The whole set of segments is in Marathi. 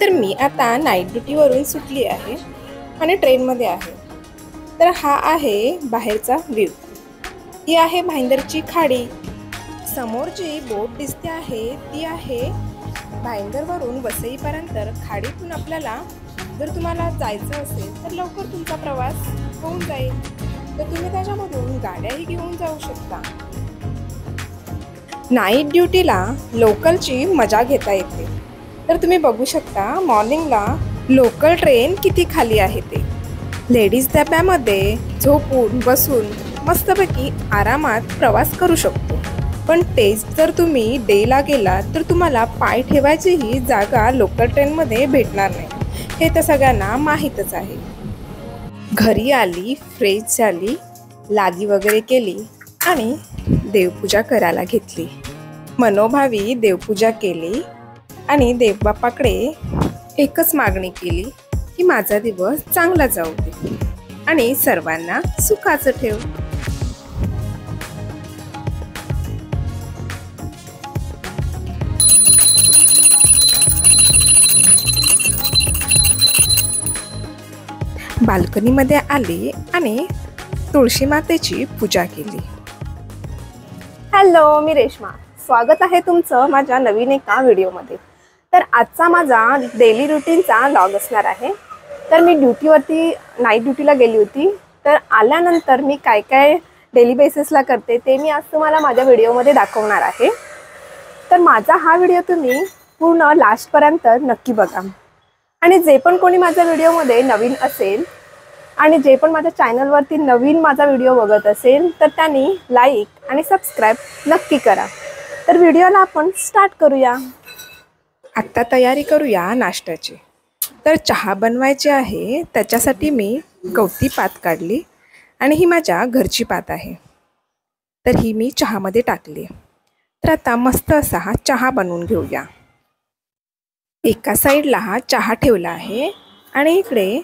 तर मी आता नाईट ड्युटीवरून सुटली आहे आणि ट्रेनमध्ये आहे। तर हा आहे बाहेरचा व्ह्यू। ही आहे भाईंदरची खाडी। समोर जी बोट दिसते आहे ती आहे भाईंदरवरून वसईपर्यंत खाडीतून आपल्याला जर तुम्हाला जायचं असेल तर लवकर तुमचा प्रवास होऊन जाईल, तर तुम्ही त्याच्यामधून गाड्याही घेऊन जाऊ शकता। नाईट ड्युटीला लोकलची मजा घेता येते। तर तुम्ही बघू शकता मॉर्निंगला लोकल ट्रेन किती खाली आहे ते। लेडीज डब्यामध्ये झोपून बसून मस्तपैकी आरामात प्रवास करू शकतो, पण तेच जर तुम्ही डेला गेला तर तुम्हाला पाय ठेवायचीही जागा लोकल ट्रेनमध्ये भेटणार नाही, हे तर सगळ्यांना माहीतच आहे। घरी आली, फ्रेश झाली, लादी वगैरे केली आणि देवपूजा करायला घेतली। मनोभावी देवपूजा केली आणि देवबापाकडे एकच मागणी केली की माझा दिवस चांगला जाऊ दे आणि सर्वांना सुखाचं ठेव। बाल्कनीमध्ये आली आणि तुळशी मातेची पूजा केली। हॅलो, मी रेश्मा, स्वागत आहे तुमचं माझ्या नवीन एका व्हिडिओमध्ये। तर आजचा माझा डेली रुटीनचा व्लॉग असणार आहे। तर मी ड्युटीवरती नाईट ड्युटीला गेली होती, तर आल्यानंतर मी काय काय डेली बेसिसला करते ते मी आज तुम्हाला माझ्या व्हिडिओमध्ये दाखवणार आहे। तर माझा हा व्हिडिओ तुम्ही पूर्ण लास्टपर्यंत नक्की बघा आणि जे पण कोणी माझ्या व्हिडिओमध्ये नवीन असेल आणि जे पण माझ्या चॅनलवरती नवीन माझा व्हिडिओ बघत असेल तर त्यांनी लाईक आणि सबस्क्राईब नक्की करा। तर व्हिडिओला आपण स्टार्ट करूया। आत्ता तयारी करूया नाश्त्याची। तर चहा बनवायची आहे, त्याच्यासाठी मी गवती पात काढली आणि ही माझ्या घरची पात आहे, तर ही मी चहामध्ये टाकली। तर आता मस्त असा हा चहा बनवून घेऊया। एका साईडला हा चहा ठेवला आहे आणि इकडे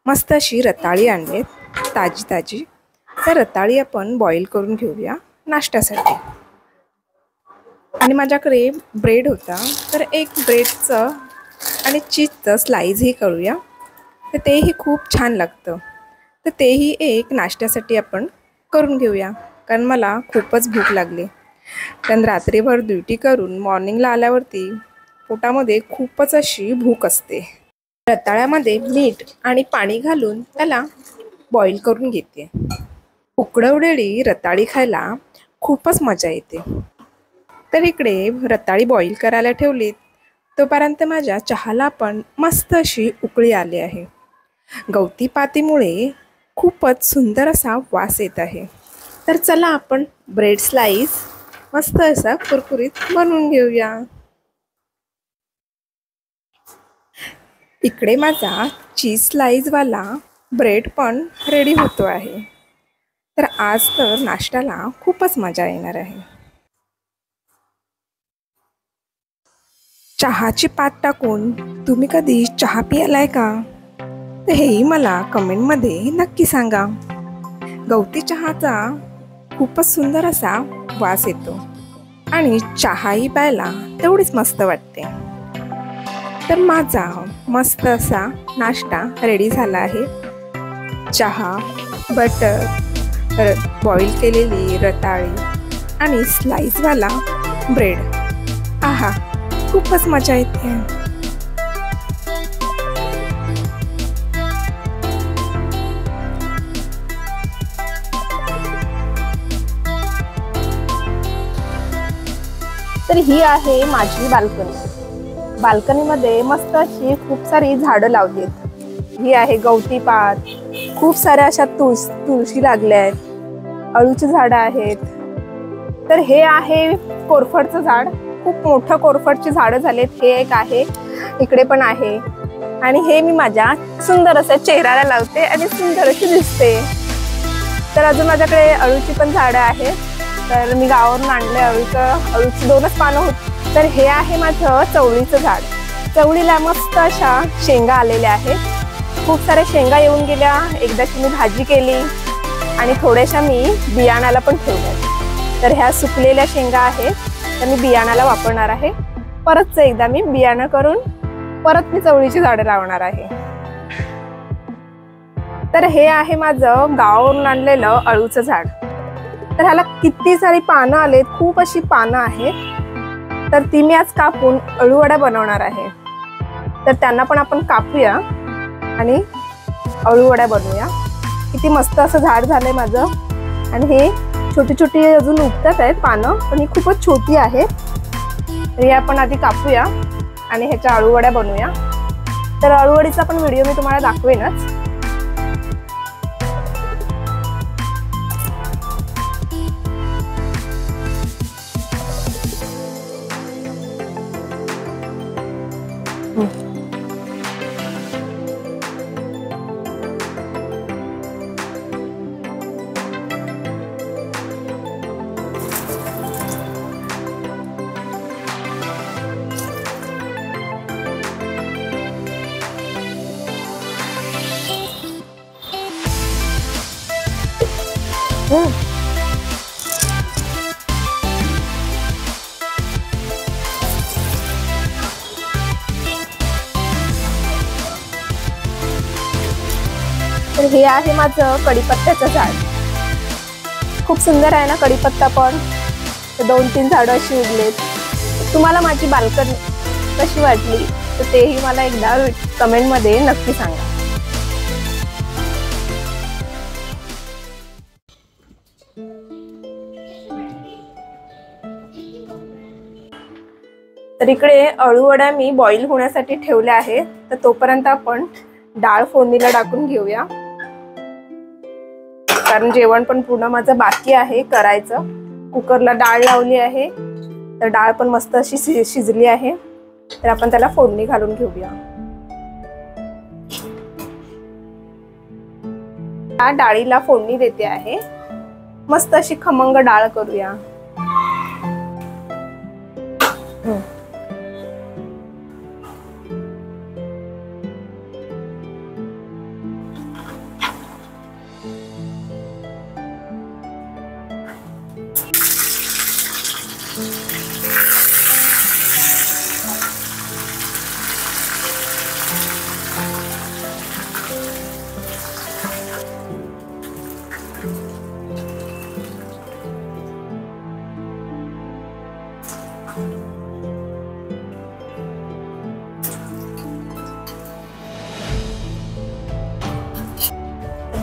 मस्त अशी रताळी आणलीत ताजी ताजी। तर रताळी आपण बॉईल करून घेऊया नाश्त्यासाठी। आणि माझ्याकडे ब्रेड होता, तर एक ब्रेडचं आणि चीजचं स्लाइसही करूया, तर तेही खूप छान लागतं। तर तेही एक नाश्त्यासाठी आपण करून घेऊया, कारण मला खूपच भूक लागली। कारण रात्रीभर ड्युटी करून मॉर्निंगला आल्यावरती पोटामध्ये खूपच अशी भूक असते। रताळ्यामध्ये मीठ आणि पाणी घालून त्याला बॉईल करून घेते। उकडवलेली रताळी खायला खूपच मजा येते। तर इकडे रताळी बॉईल करायला ठेवलीत, तोपर्यंत माझ्या चहाला पण मस्त अशी उकळी आली आहे। गवती पातीमुळे खूपच सुंदर असा वास येत आहे। तर चला आपण ब्रेड स्लाइस मस्त असा कुरकुरीत बनवून घेऊया। इकडे माझा चीज स्लाइसवाला ब्रेड पण रेडी होतो आहे। तर आज तर नाश्त्याला खूपच मजा येणार आहे। चहाची पात टाकून तुम्ही कधी चहा पिलाय का? तर हेही मला कमेंटमध्ये नक्की सांगा। गवती चहाचा खूपच सुंदर असा वास येतो आणि चहाही प्यायला तेवढीच मस्त वाटते। तर माझा मस्त असा नाश्ता रेडी झाला आहे। चहा, बटर, बॉईल केलेली रताळी आणि स्लाइसवाला ब्रेड, आहा खूपच मजा येते। तर ही आहे माझी बाल्कनी। बाल्कनीमध्ये मस्त अशी खूप सारी झाडं लावली आहेत। ही आहे गवती पात, खूप साऱ्या अशा तुळशी लागल्या आहेत, अळूची झाडं आहेत। तर हे आहे कोरफडचं झाड, खूप मोठं कोरफडची झाडं झालेत। हे एक आहे, इकडे पण आहे आणि हे मी माझ्या सुंदर अशा चेहऱ्याला लावते आणि सुंदर अशी दिसते। तर अजून माझ्याकडे अळूची पण झाडं आहेत, तर मी गावावरून आणले अळूची 2च पानं होती। तर हे आहे माझं चवळीचं झाड। चवळीला मस्त अशा शेंगा आलेल्या आहेत, खूप साऱ्या शेंगा येऊन गेल्या। एकदाची मी भाजी केली आणि थोड्याशा मी बियाणाला पण ठेवल्या। तर ह्या सुकलेल्या शेंगा आहेत, तर मी बियाणाला वापरणार आहे। परत एकदा मी बियाणं करून परत मी चवळीची झाडं लावणार आहे. तर हे आहे माझं गावावरून आणलेलं अळूचं झाड. तर ह्याला किती सारी पानं आलेत, खूप अशी पानं आहेत. तर ती मी आज कापून अळूवड्या बनवणार आहे. तर त्यांना पण आपण कापूया आणि अळूवड्या बनवूया. किती मस्त असं झाड झालंय माझं. आणि हे छोटी छोटी अजून उगतात आहेत पानं, पण ही खूपच छोटी आहे. तर हे आपण आधी कापूया आणि ह्याच्या अळूवड्या बनवूया. तर अळूवडीचा पण व्हिडिओ मी तुम्हाला दाखवेनच. तर हे आहे माझं कढीपत्त्याचं झाड. खूप सुंदर आहे ना कढीपत्ता पण. 2-3 झाडं अशी उगलेत. तुम्हाला माझी बाल्कनी कशी वाटली तर तेही मला एकदा कमेंटमध्ये नक्की सांगा. तर इकडे अळूवड्या मी बॉईल होण्यासाठी ठेवल्या आहेत. तर तोपर्यंत आपण डाळ फोडणीला टाकून घेऊया, कारण जेवण पण पूर्ण माझं बाकी आहे करायचं. कुकरला डाळ लावली आहे, तर डाळ पण मस्त अशी शिजली आहे. तर आपण त्याला फोडणी घालून घेऊया. डाळीला फोडणी देते आहे. मस्त अशी खमंग डाळ करूया.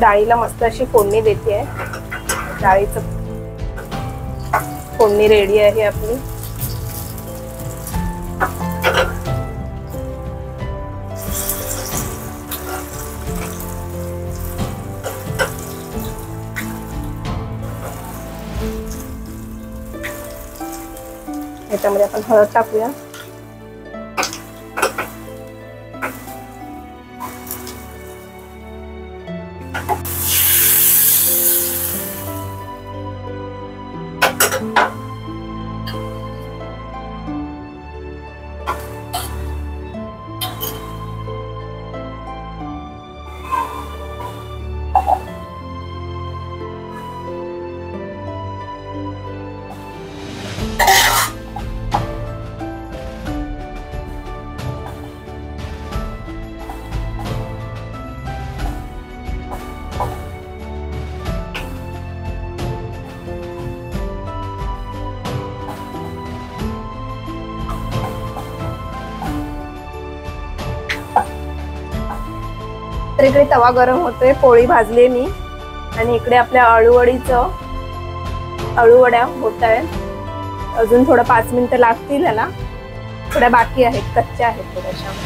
डाळीला मस्त अशी फोडणी देते आहे. डाळीचं फोडणी रेडी आहे आपली. याच्यामध्ये आपण हळद टाकूया. तर इकडे तवा गरम होतोय, पोळी भाजली मी आणि इकडे आपल्या अळूवड्या होत आहेत. अजून थोडं 5 मिनिटं लागतील याला. थोड्या बाकी आहेत, कच्च्या आहेत थोड्याशा.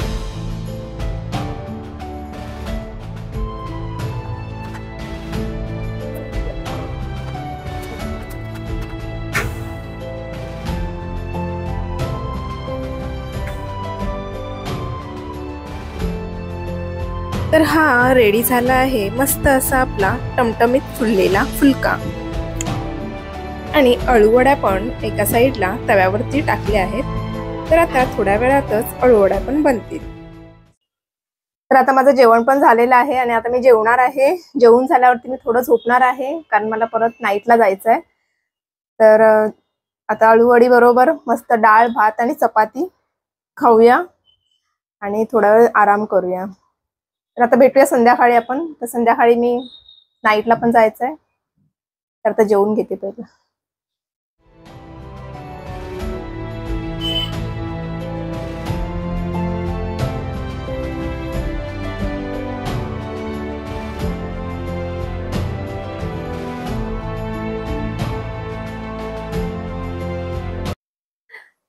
तर हा रेडी झाला आहे मस्त असा आपला टमटमीत फुललेला फुलका. आणि अळूवड्या पण एका साईडला तव्यावरती टाकल्या आहेत. तर आता थोड्या वेळातच अळूवड्या पण बनतील. तर आता माझं जेवण पण झालेलं आहे आणि आता मी जेवणार आहे. जेवून झाल्यावरती मी थोडं झोपणार आहे, कारण मला परत नाईटला जायचं आहे. तर आता अळूवडी बरोबर मस्त डाळ भात आणि चपाती खाऊया. आणि थोडा वेळ आराम करूया. तर आता भेटूया संध्याकाळी आपण. तर संध्याकाळी मी नाईटला पण जायचं आहे, तर आता जेवून घेते पहिलं.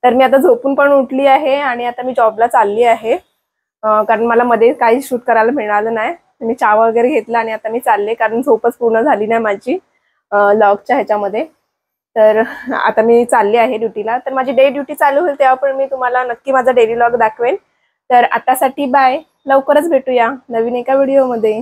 तर मी आता झोपून पण उठली आहे आणि आता मी जॉबला चालली आहे, कारण मला मध्ये काही शूट करायला मिळालं नाही. मी चहा वगैरे घेतला आणि आता मी चालले, कारण झोपच पूर्ण झाली नाही माझी लॉगच्या ह्याच्यामध्ये. तर आता मी चालली आहे ड्युटीला. तर माझी डे ड्युटी चालू होईल तेव्हा पण मी तुम्हाला नक्की माझा डेली लॉग दाखवेन. तर आतासाठी बाय. लवकरच भेटूया नवीन एका व्हिडिओमध्ये.